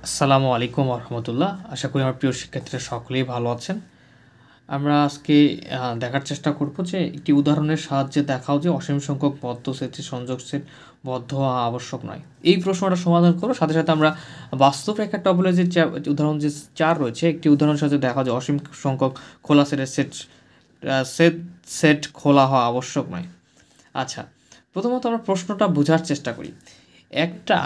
আসসালামু আলাইকুম রহমতুল্লাহ। আশা করি আমার প্রিয় শিক্ষার্থীরা সকলেই ভালো আছেন। আমরা আজকে দেখার চেষ্টা করব যে একটি উদাহরণের সাহায্যে দেখাও যে অসীম সংখ্যক বদ্ধ সেটে সংযোগ সেট বদ্ধ হওয়া আবশ্যক নয়। এই প্রশ্নটা সমাধান করব, সাথে সাথে আমরা বাস্তব রেখার টপোলজির যে উদাহরণ যে 4 রয়েছে, একটি উদাহরণের সাহায্যে দেখা যে অসীম সংখ্যক খোলা সেটের সেট খোলা হওয়া আবশ্যক নয়। আচ্ছা, প্রথমত আমরা প্রশ্নটা বোঝার চেষ্টা করি। একটা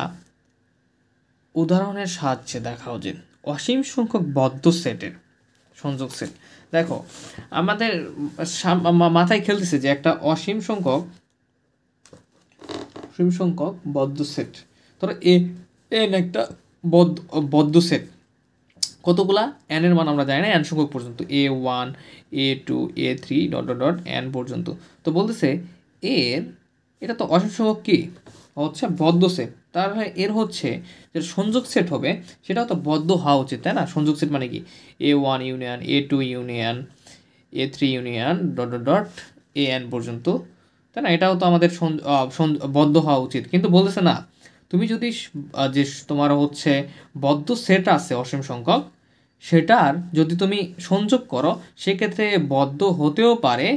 উদাহরণের সাহায্যে দেখাও যে অসীম সংখ্যক বদ্ধ সেটের সংযোগ সেট। দেখো, আমাদের মাথায় খেলতেছে যে একটা অসীম সংখ্যক বদ্ধ সেট, ধরো এন একটা বদ্ধ সেট। কতগুলা এন এর মান আমরা জানি না, এন সংখ্যক পর্যন্ত, A1 A2 A3 dot dot dot N পর্যন্ত। তো বলতেছে এটা তো অসীম সংখ্যক কি হচ্ছে বদ্ধ সেট, তাহলে এর হচ্ছে যে সংযোগ সেট হবে সেটাও তো বদ্ধ হওয়া উচিত, তাই না? সংযোগ সেট মানে কি A1 union A2 union A3 union dot dot dot AN পর্যন্ত, তাই না? এটাও তো আমাদের বদ্ধ হওয়া উচিত। কিন্তু বলতেছে না, তুমি যদি যে তোমার হচ্ছে বদ্ধ সেট আছে অসীম সংখ্যক, সেটার যদি তুমি সংযোগ করো সেক্ষেত্রে বদ্ধ হতেও পারে,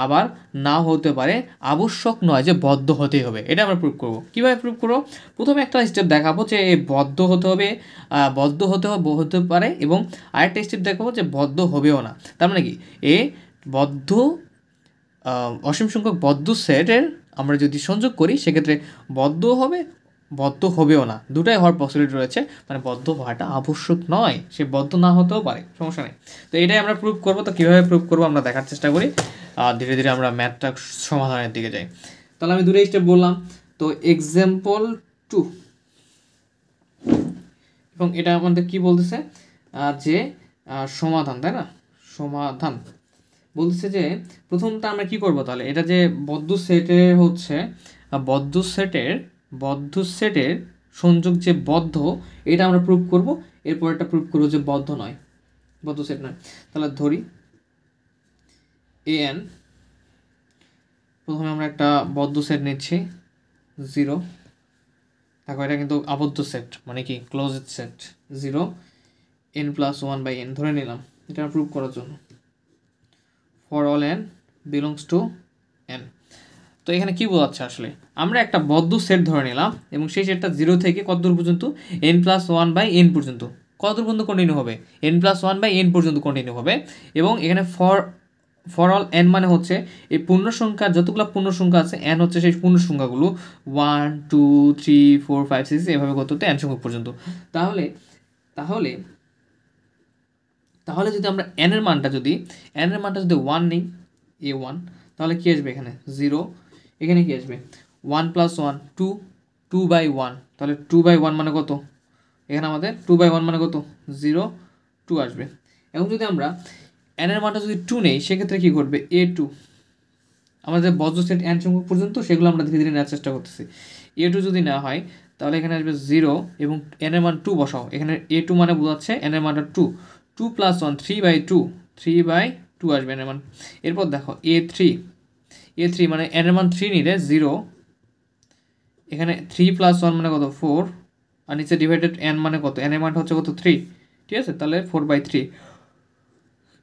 আবার না হতে পারে। আবশ্যক নয় যে বদ্ধ হতেই হবে। এটা আমরা প্রুভ করব। কীভাবে প্রুভ করবো? প্রথমে একটা স্টেপ দেখাবো যে বদ্ধ হতে হবে, হতে পারে, এবং আরেকটা স্টেপ দেখাবো যে বদ্ধ হবেও না। তার মানে কি, বদ্ধ অসীম সংখ্যক বদ্ধ সেটের আমরা যদি সংযোগ করি সেক্ষেত্রে বদ্ধ হবে, বদ্ধ হবেও না, দুটাই হওয়ার পসিবিলিটি রয়েছে। মানে বদ্ধ হওয়াটা আবশ্যক নয়, সে বদ্ধ না হতেও পারে, সমস্যা নেই। তো এটাই আমরা প্রুভ করবো। তো কীভাবে প্রুভ করবো আমরা দেখার চেষ্টা করি, ধীরে ধীরে আমরা ম্যাথটা সমাধানের দিকে যাই। তাহলে আমি দুটো স্টেপ বললাম। তো এক্সাম্পল 2, এবং এটা আমাদের কি বলতেছে যে সমাধান, তাই না? সমাধান বলতেছে যে প্রথমটা আমরা কি করব, তাহলে এটা যে বদ্ধ সেটের সংযোগ যে বদ্ধ, এটা আমরা প্রুভ করব। এরপর এটা প্রুভ করব যে বদ্ধ সেট নয়। তাহলে ধরি AN, প্রথমে আমরা একটা বদ্ধ সেট নিচ্ছি 0। দেখো, এটা কিন্তু আবদ্ধ সেট, মানে কি ক্লোজড সেট। 0 n+1/n ধরে নিলাম এটা প্রুভ করার জন্য। For all n belongs to n। তো এখানে কি বোঝাচ্ছে, আসলে আমরা একটা বদ্ধ সেট ধরে নিলাম এবং সেই সেটটা 0 থেকে কত দূর পর্যন্ত, n+1/n পর্যন্ত। কত দূর পর্যন্ত কন্টিনিউ হবে? n+1/n পর্যন্ত কন্টিনিউ হবে। এবং এখানে ফর অল n মানে হচ্ছে এই পূর্ণ সংখ্যা, যতগুলো পূর্ণ সংখ্যা আছে, n হচ্ছে সেই পূর্ণ সংখ্যাগুলো 1 2 3 4 5 6 এভাবে কত হতে n সংখ্যক পর্যন্ত। তাহলে তাহলে তাহলে যদি আমরা n এর মানটা যদি 1 নিই, A1, তাহলে কি আসবে এখানে 0। এখানে কি আসবে 1+1 2, 2/1, তাহলে 2/1 মানে কত? এখানে আমাদের 2/1 মানে কত? 0 2 আসবে। এখন যদি আমরা n এর মানটা যদি 2 নেই সেক্ষেত্রে কি ঘটবে? A2, আমাদের বজ্র সেট n সংখ্যক পর্যন্ত, সেগুলো আমরা ধীরে ধীরে নেওয়ার চেষ্টা করতেছি। A2 যদি না হয় তাহলে এখানে আসবে 0 এবং n এর মান 2 বসাও। এখানে A2 মানে বোঝাচ্ছে n এর মানটা 2, 2+1 3/2 আসবে n এর মান। এরপর দেখো A3 মানে n এর মান 3 নিলে 0, এখানে 3+1 মানে কত? 4, আর নিচে ডিভাইডেড n মানে কত? n এর মানটা হচ্ছে কত? 3, ঠিক আছে? তাহলে 4/3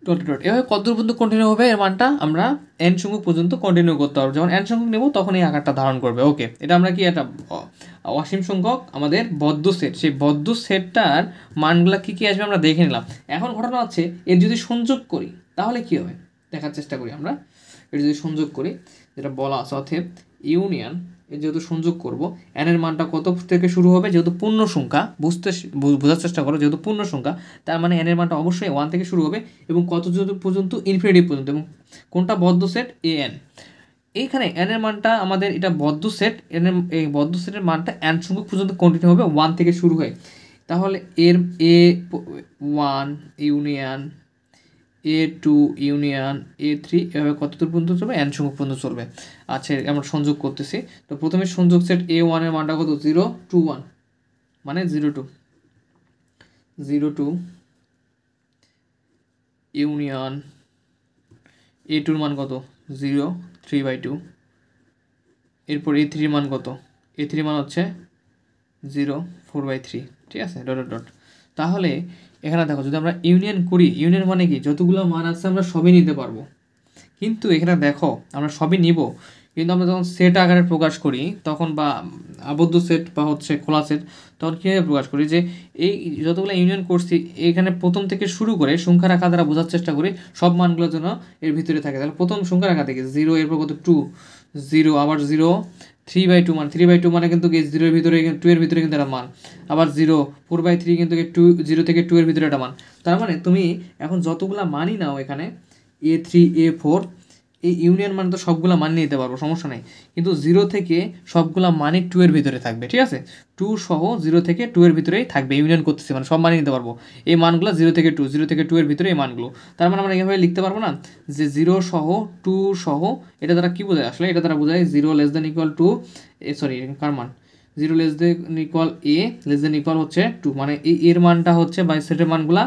ডট ডট। এভাবে কত দূর পর্যন্ত কন্টিনিউ হবে এর মানটা আমরা n সংখ্যক পর্যন্ত কন্টিনিউ করতে পারবো। যখন n সংখ্যক নেব তখন এই আকারটা ধারণ করবে। ওকে, এটা আমরা কি একটা অসীম সংখ্যক আমাদের বদ্ধ সেট, সেই বদ্ধ সেটটার মানগুলা কি কি আসবে আমরা দেখে নিলাম। এখন ঘটনা হচ্ছে এর যদি সংযোগ করি তাহলে কি হবে দেখার চেষ্টা করি আমরা। এর যদি সংযোগ করি, যেটা বলা আছে, অতএব ইউনিয়ন, এর যেহেতু সংযোগ করব, n এর মানটা কত থেকে শুরু হবে? যেহেতু পূর্ণ সংখ্যা, বোঝার চেষ্টা করো, যেহেতু পূর্ণ সংখ্যা তার মানে n এর মানটা অবশ্যই 1 থেকে শুরু হবে এবং কত পর্যন্ত? ইনফিনিটি পর্যন্ত। এবং কোনটা বদ্ধ সেট? AN। এইখানে n এর মানটা আমাদের, এটা বদ্ধ সেট, এই বদ্ধ সেটের মানটা n সংখ্যক পর্যন্ত কন্টিনিউ হবে 1 থেকে শুরু হয়। তাহলে এর A1 union A2 union A3 এভাবে কত দূর পর্যন্ত চলবে? n সংখ্যক পর্যন্ত চলবে। আচ্ছা, আমরা সংযোগ করতেছি। তো প্রথমে সংযোগ সেট A1 এর মানটা কত? 0 2 1, মানে 0 2 ইউনিয়ন A2 এর মান কত? 0 3/2। এরপর A3 এর মান কত? A3 মান হচ্ছে 0 4/3, ঠিক আছে? Dot dot dot. তাহলে এখানে দেখো যদি আমরা ইউনিয়ন করি, ইউনিয়ন মানে কি যতগুলো মান আছে আমরা সবই নিতে পারবো। কিন্তু এখানে দেখো আমরা সবই নিব, কিন্তু আমরা যখন সেট আকারে প্রকাশ করি তখন, বা আবদ্ধ সেট বা হচ্ছে খোলা সেট, তখন কীভাবে প্রকাশ করি যে এই যতগুলো ইউনিয়ন করছি এখানে প্রথম থেকে শুরু করে সংখ্যার আকার দ্বারা বোঝার চেষ্টা করি সব মানগুলোর জন্য এর ভিতরে থাকে। তাহলে প্রথম সংখ্যার আকার থেকে 0, এরপর কত 2, 0, আবার 0, 3/2 মান, 3/2 মানে কিন্তু 0 এর ভিতরে 2 এর ভিতরে কিন্তু একটা মান, আবার 0, 4/3 কিন্তু 2, 0 থেকে 2 এর ভিতরে একটা মান। তার মানে তুমি এখন যতগুলা মানই নাও এখানে A3, A4, এই ইউনিয়ন মানে তো সবগুলো মান নিতে পারবো, সমস্যা নেই, কিন্তু 0 থেকে সবগুলা মানে 2 এর ভিতরে থাকবে, ঠিক আছে? 2 সহ 0 থেকে 2 এর ভিতরেই থাকবে, ইউনিয়ন করতেছি মানে সব মানে নিতে পারবো। এই মানগুলো 0 থেকে 2, 0 থেকে 2 এর ভিতরে এই মানগুলো। তার মানে আমরা এইভাবে লিখতে পারবো না যে 0 সহ 2 সহ, এটা দ্বারা কী বোঝায় আসলে? এটা দ্বারা বোঝায় 0 less than equal to, sorry কার মান, 0 less than equal a less than equal হচ্ছে 2, মানে এই এর মানটা হচ্ছে বাই সেটের মানগুলা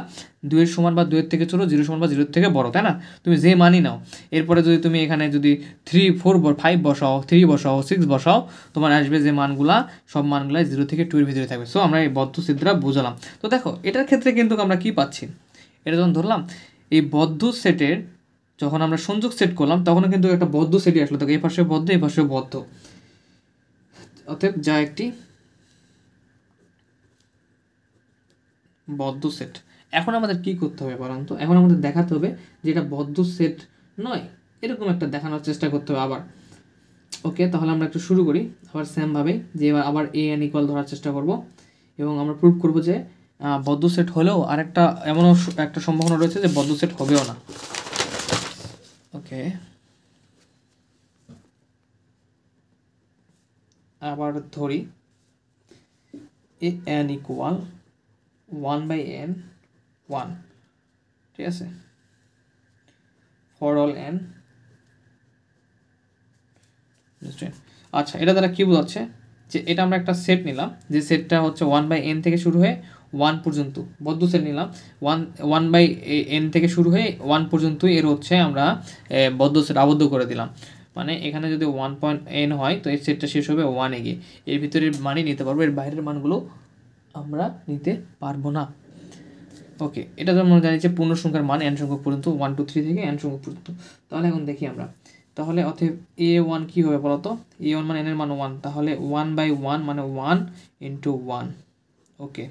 2 এর সমান বা 2 এর থেকে ছোটো, 0 সমান বা 0 এর থেকে বড়, তাই না? তুমি যে মানই নাও, এরপরে যদি তুমি এখানে যদি 3, 4, 5 বসাও, 3 বসাও, 6 বসাও, তোমার আসবে যে মানগুলা সব মানগুলাই 0 থেকে 2 এর ভিতরে থাকবে। সো আমরা এই বদ্ধ সেট দ্বারা বোঝালাম। তো দেখো এটার ক্ষেত্রে কিন্তু আমরা কি পাচ্ছি, এটা যখন ধরলাম এই বদ্ধ সেটের, যখন আমরা সংযোগ সেট করলাম তখন কিন্তু একটা বদ্ধ সেটই আসলো, তো এই পাশে বদ্ধ, এই পাশে বদ্ধ, অতএব যা একটি বদ্ধ সেট। এখন আমাদের কি করতে হবে বলুন তো? এখন আমাদের দেখাতে হবে যে এটা বদ্ধ সেট নয়, এরকম একটা দেখানোর চেষ্টা করতে হবে আবার। ওকে, তাহলে আমরা একটু শুরু করি আবার সেমভাবে, যে এবার আবার এ এন ইকুয়াল ধরার চেষ্টা করব এবং আমরা প্রুভ করব যে বদ্ধ সেট হলেও আরেকটা এমনও একটা সম্ভাবনা রয়েছে যে বদ্ধ সেট হবেও না। ওকে, আবার ধরি এ এন ইকুয়াল 1/n 1, ঠিক আছে, ফর অল n। আচ্ছা, এটা দ্বারা কী বোঝাচ্ছে যে এটা আমরা একটা সেট নিলাম, যে সেটটা হচ্ছে 1/n থেকে শুরু হয়ে 1 পর্যন্ত, বদ্ধ সেট নিলাম 1/n থেকে শুরু হয়ে 1 পর্যন্তই এর হচ্ছে আমরা বদ্ধ সেট আবদ্ধ করে দিলাম। মানে এখানে যদি 1.n হয় তো এই সেটটা শেষ হবে 1 এ গিয়ে, এর ভিতরের মানই নিতে পারবো, এর বাইরের মানগুলো আমরা নিতে পারবো না। ওকে, এটা যেমন জানি যে পূর্ণ সংখ্যার মান n সংখ্যক পর্যন্ত, 1 2 3 থেকে n সংখ্যক পর্যন্ত। তাহলে এখন দেখি আমরা, তাহলে অতএব a1 কী হবে বলতো? a1 মানে n এর মান 1, তাহলে 1/1 মানে 1 × 1। ওকে,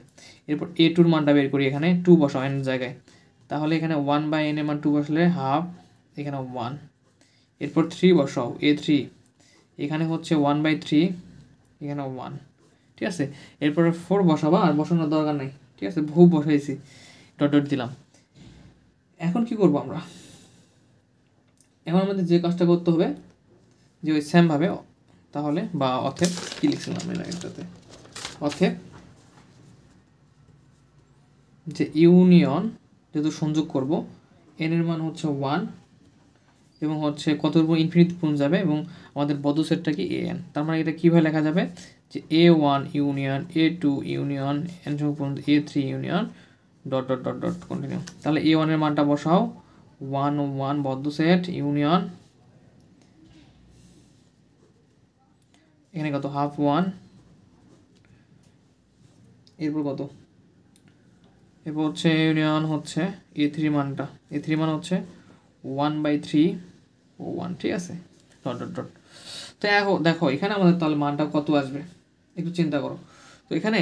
এরপর a2 এর মানটা বের করি, এখানে 2 বসাও n এর জায়গায়, তাহলে এখানে 1/n এর মান 2 বসলে হাফ, এখানে 1। এরপর 3 বসাও a3, এখানে হচ্ছে 1/3, এখানে 1, ঠিক আছে। এরপরে 4 বসাবা, আর বসানোর দরকার নেই, ঠিক আছে, বহু বসাইছি, ডট ডট দিলাম। এখন কি করব আমরা? এখন আমাদের যে কাজটা করতে হবে যে ওই সেমভাবে, তাহলে বা অথেব কী লিখছিলাম এর আগেরটাতে, অথেব যে ইউনিয়ন যেহেতু সংযোগ করব, n এর মান হচ্ছে 1 এবং হচ্ছে কত উপর ইনফিনিটি পর্যন্ত যাবে, এবং আমাদের বদ্ধ সেটটা কি an। তার মানে এটা কীভাবে লেখা যাবে যে a1 union a2 union n সংখ্যক পর্যন্ত a3 union dot dot dot dot continue. তাহলে a1 এর মানটা বসাও 1 1 বদ্ধ সেট ইউনিয়ন, এখানে কত হাফ 1, এরপর কত, এরপর হচ্ছে ইউনিয়ন হচ্ছে a3 মানটা, a3 মান হচ্ছে 1/3 1, ঠিক আছে, ডট ডট ডট। তো দেখো এখানে আমাদের তাহলে মানটা কত আসবে একটু চিন্তা করো। তো এখানে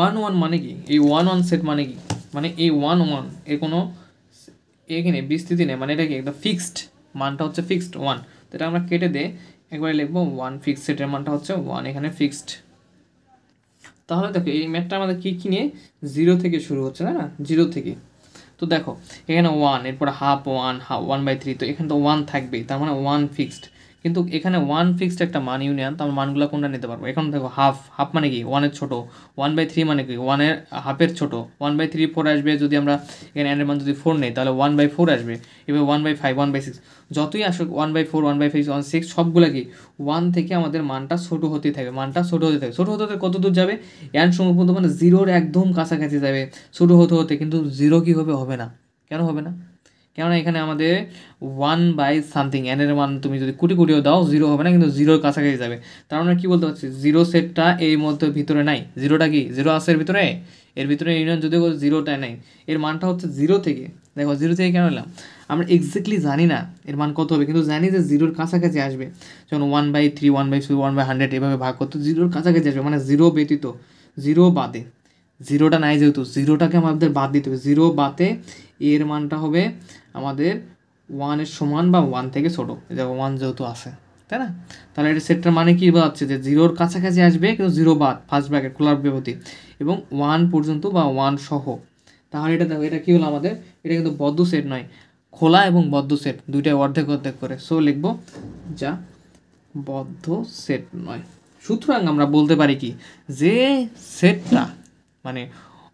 1 1 মানে কি? এই 1 1 সেট মানে কি? মানে এই 1 1 এর কোনো এখানে বিস্তৃতি নেই, মানে এটা কি একটা ফিক্সড, মানটা হচ্ছে ফিক্সড 1। তো এটা আমরা কেটে দিয়ে একবারে লিখবো 1, ফিক্সড সেটের মানটা হচ্ছে 1, এখানে ফিক্সড। তাহলে দেখো এই ম্যাথটা আমাদের কী নিয়ে 0 থেকে শুরু হচ্ছে, তাই না, 0 থেকে। তো দেখো এখানে 1, এরপর হাফ 1, 1/3, তো এখানে তো 1 থাকবেই, তার মানে 1 ফিক্সড। কিন্তু এখানে 1 ফিক্সড একটা মান ইউনিয়ন, তো আমরা মানগুলো কোনটা নিতে পারবো? এখন দেখো হাফ মানে কি 1 এর ছোটো, 1/3 মানে কি 1 এর হাফের ছোটো, 1/3 4 আসবে, যদি আমরা এখানে n এর মান যদি 4 নেই তাহলে 1/4 আসবে, এবার 1/5 1/6, যতই আসুক 1/4 1/5 1/6 সবগুলো কি 1 থেকে আমাদের মানটা ছোটো হতেই থাকবে, মানটা ছোটো হতে থাকবে, ছোটো হতে কত দূর যাবে? n সংখ্যক পর্যন্ত, মানে 0-র একদম কাছাকাছি যাবে ছোটো হতে হতে, কিন্তু 0 কি হবে? হবে না। কেন হবে না? কেননা এখানে আমাদের 1/something n এর মান তুমি যদি কোটিও দাও 0 হবে না, কিন্তু 0-র কাছাকাছি যাবে। তার মানে কি বলতে পারছি, 0 সেটটা এই মধ্যে ভিতরে নাই। 0টা কি 0 আছে এর ভিতরে ইউনিয়ন যদিও 0টা নাই, এর মানটা হচ্ছে 0 থেকে। দেখো 0 থেকে কেন নিলাম, আমরা এক্স্যাক্টলি জানি না এর মান কত হবে, কিন্তু জানি যে 0-র কাছাকাছি আসবে। যেমন 1/3, 1/4, 1/100 এভাবে ভাগ করতে 0-র কাছাকাছি আসবে, মানে 0 ব্যতীত, 0 বাদে। 0টা নাই যেহেতু 0টাকে আমাদের বাদ দিতে হবে, 0 বাদে এর মানটা হবে আমাদের 1-এর সমান বা 1 থেকে ছোটো। দেখো 1 যেহেতু আছে, তাই না? তাহলে এটা সেটটার মানে কি বোঝাচ্ছে, যে 0-র কাছাকাছি আসবে কিন্তু 0 বাদ, ফার্স্ট ব্র্যাকেট খোলার ব্যবধি, এবং 1 পর্যন্ত বা 1 সহ। তাহলে এটা দেখো, এটা কী হলো আমাদের, এটা কিন্তু বদ্ধ সেট নয়, খোলা এবং বদ্ধ সেট দুইটাই অর্ধেক অর্ধেক করে। সো লিখবো যা বদ্ধ সেট নয়। সুতরাং আমরা বলতে পারি কি, যে সেটটা মানে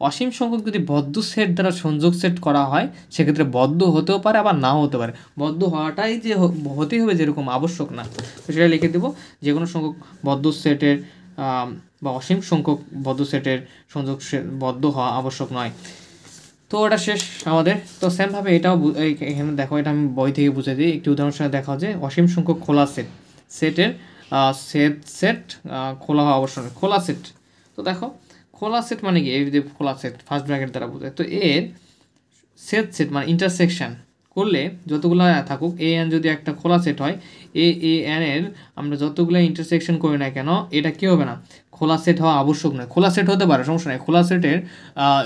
অসীম সংখ্যক যদি বদ্ধ সেট দ্বারা সংযোগ সেট করা হয়, সেক্ষেত্রে বদ্ধ হতেও পারে আবার নাও হতে পারে। বদ্ধ হওয়াটাই যে হতেই হবে যেরকম আবশ্যক না, তো সেটা লিখে দেবো, যে কোনো সংখ্যক বদ্ধ সেটের বা অসীম সংখ্যক বদ্ধ সেটের সংযোগ বদ্ধ হওয়া আবশ্যক নয়। তো ওটা শেষ আমাদের। তো সেমভাবে এটাও এখানে দেখো, এটা আমি বই থেকে বুঝে দিই, একটি উদাহরণের সাথে দেখা যে অসীম সংখ্যক খোলা সেটের সেট খোলা হওয়া আবশ্যক নয়। খোলা সেট, তো দেখো খোলা সেট মানে কি, এই যে খোলা সেট ফার্স্ট ব্র্যাকেট দ্বারা বোঝায়, তো এর সেট মানে ইন্টারসেকশন করলে যতগুলো থাকুক, এ এন যদি একটা খোলা সেট হয়, এ এন এর আমরা যতগুলো ইন্টারসেকশন করি না কেন, এটা কী হবে না, খোলা সেট হওয়া আবশ্যক নয়। খোলা সেট হতে পারে, সমস্যা নেই, খোলা সেটের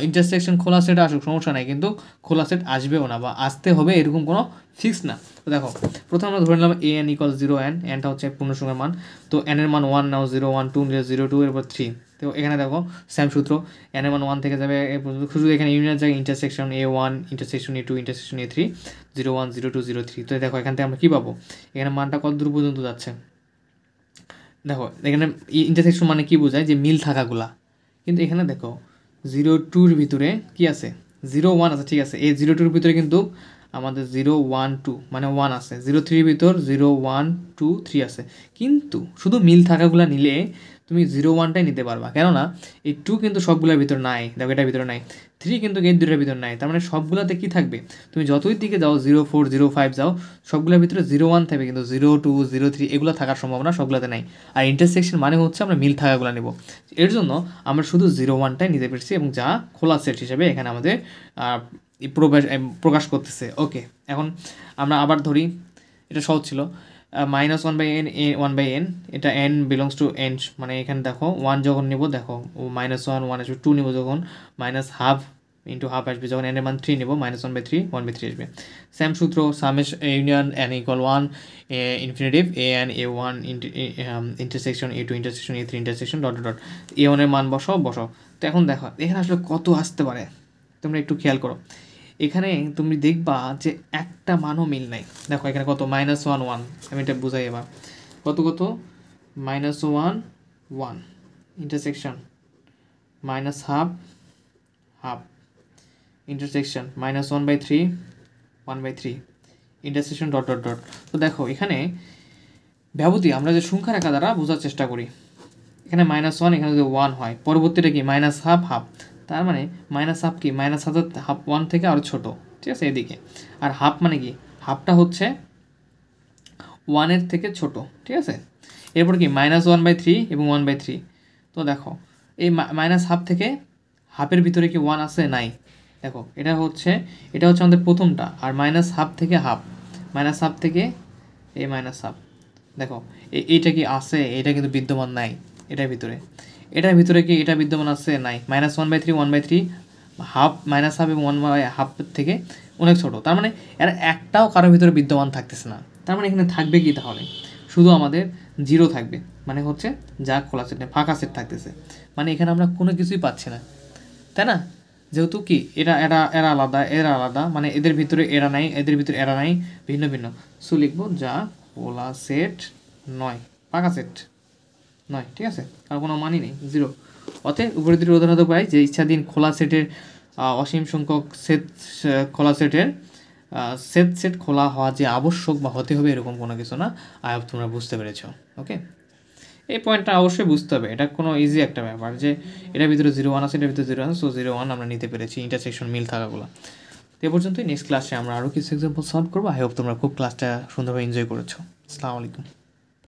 ইন্টারসেকশন খোলা সেট আসুক, সমস্যা নেই, কিন্তু খোলা সেট আসবেও না বা আসতে হবে এরকম কোনো ফিক্স না। তো দেখো প্রথমে আমরা ধরে নিলাম এ এন ইকুয়াল 0 এনটা হচ্ছে পূর্ণসংখ্যার মান, তো এন এর মান 1 নাও, 0 1 2 নিলে 0 2 এরপর 3। তো এখানে দেখো সেম সূত্র, এন এর মান 1 থেকে যাবে শুধু এখানে ইউনিয়নের জায়গায় intersection A1 intersection A2 intersection A3 0 1 0 2 0 3। তো দেখো এখান থেকে আমরা কী পাবো, এখানে মানটা কত দূর পর্যন্ত যাচ্ছে। দেখো এখানে ইন্টারসেকশন মানে কি বোঝায়, যে মিল থাকাগুলা, কিন্তু এখানে দেখো 0 2-র ভিতরে কি আছে, 0 1 আছে, ঠিক আছে, এই 0 2-র ভিতরে কিন্তু আমাদের 0 1 2 মানে 1 আছে, 0 3-র ভিতর 0 1 2 3 আছে, কিন্তু শুধু মিল থাকাগুলা নিলে তুমি 0 1টাই নিতে পারবা, কেননা এই 2 কিন্তু সবগুলোর ভিতর নাই, দেখো এটার ভিতরে নাই, 3 কিন্তু এই দুটোর ভিতর নাই, তার মানে সবগুলোতে কি থাকবে, তুমি যতই দিকে যাও 0 4 0 5 যাও, সবগুলোর ভিতরে 0 1 থাকবে, কিন্তু 0 2 0 3 এগুলো থাকার সম্ভাবনা সবগুলোতে নাই। আর ইন্টারসেকশন মানে হচ্ছে আমরা মিল থাকাগুলো নেব, এর জন্য আমরা শুধু 0 1টাই নিতে পেরেছি, এবং যা খোলা সেট হিসেবে এখানে আমাদের প্রকাশ করতেছে। ওকে, এখন আমরা আবার ধরি, এটা সহজ ছিল, -1/n 1/n, এটা n বিলংস টু n, মানে এখানে দেখো 1 যখন নেব, দেখো -1 1 আসবে, 2 নেব যখন -12 ইন্টু হাফ আসবে, যখন n এর মান 3 নেব -1/3 1/3 আসবে। সেম সূত্র, summation union n equal 1 infinitive an a1 intersection a2 intersection a3 intersection dot dot a1 এর মান বসাও। তো এখন দেখো এখানে আসলে কত আসতে পারে, তোমরা একটু খেয়াল করো, এখানে তুমি দেখবা যে একটা মানও মিল নাই। দেখো এখানে কত, -1 1, আমি এটা বুঝাই এবার, কত -1 1 intersection -12 half intersection -1/3 1/3 intersection dot dot dot. তো দেখো এখানে ব্যবধি আমরা যে সংখ্যা রেখা দ্বারা বোঝার চেষ্টা করি, এখানে -1, এখানে যদি 1 হয়, পরবর্তীটা কি -12 হাফ, তার মানে -12 কি, -12 1 থেকে আরও ছোটো, ঠিক আছে এদিকে। আর হাফ মানে কি, হাফটা হচ্ছে 1-এর থেকে ছোট, ঠিক আছে। এরপর কি -1/3 এবং 1/3। তো দেখো এই -12 থেকে হাফের ভিতরে কি 1 আছে, নাই, দেখো এটা হচ্ছে আমাদের প্রথমটা, আর -12 থেকে হাফ, -12 থেকে এই -12, দেখো এইটা কি আছে, এটা কিন্তু বিদ্যমান নাই এটার ভিতরে কি এটা বিদ্যমান আছে, নাই, -1/3 1/3 হাফ -12 এবং 1/2 থেকে অনেক ছোট, তার মানে এর একটাও কারোর ভিতরে বিদ্যমান থাকতেছে না। তার মানে এখানে থাকবে কি, তাহলে শুধু আমাদের 0 থাকবে, মানে হচ্ছে যা খোলা সেট নেই, ফাঁকা সেট থাকতেছে, মানে এখানে আমরা কোনো কিছুই পাচ্ছি না, তাই না, যেহেতু কি এরা আলাদা, মানে এদের ভিতরে এরা নাই, এদের ভিতরে এরা নাই, ভিন্ন ভিন্ন। সো লিখবো যা খোলা সেট নয়, ফাঁকা সেট নয়, ঠিক আছে, আর কোনো মানই নেই, 0। অতএব উপরের দুটি উদাহরণ হতে পারে যে ইচ্ছাধীন খোলা সেটের অসীম সংখ্যক খোলা সেটের সেট খোলা হওয়া যে আবশ্যক বা হতে হবে এরকম কোনো কিছু না। তোমরা বুঝতে পেরেছ। ওকে, এই পয়েন্টটা অবশ্যই বুঝতে হবে, এটা কোনো ইজি একটা ব্যাপার যে এটার ভিতরে 0 1 আছে, এটার ভিতরে 0 আছে, সো 0 1 আমরা নিতে পেরেছি ইন্টারসেকশন মিল থাকাগুলো। তো এ পর্যন্তই। নেক্সট ক্লাসে আমরা আরও কিছু এক্সাম্পল সলভ করবো। আই হোপ তোমরা খুব ক্লাসটা সুন্দরভাবে এনজয় করেছো। আসসালামু আলাইকুম।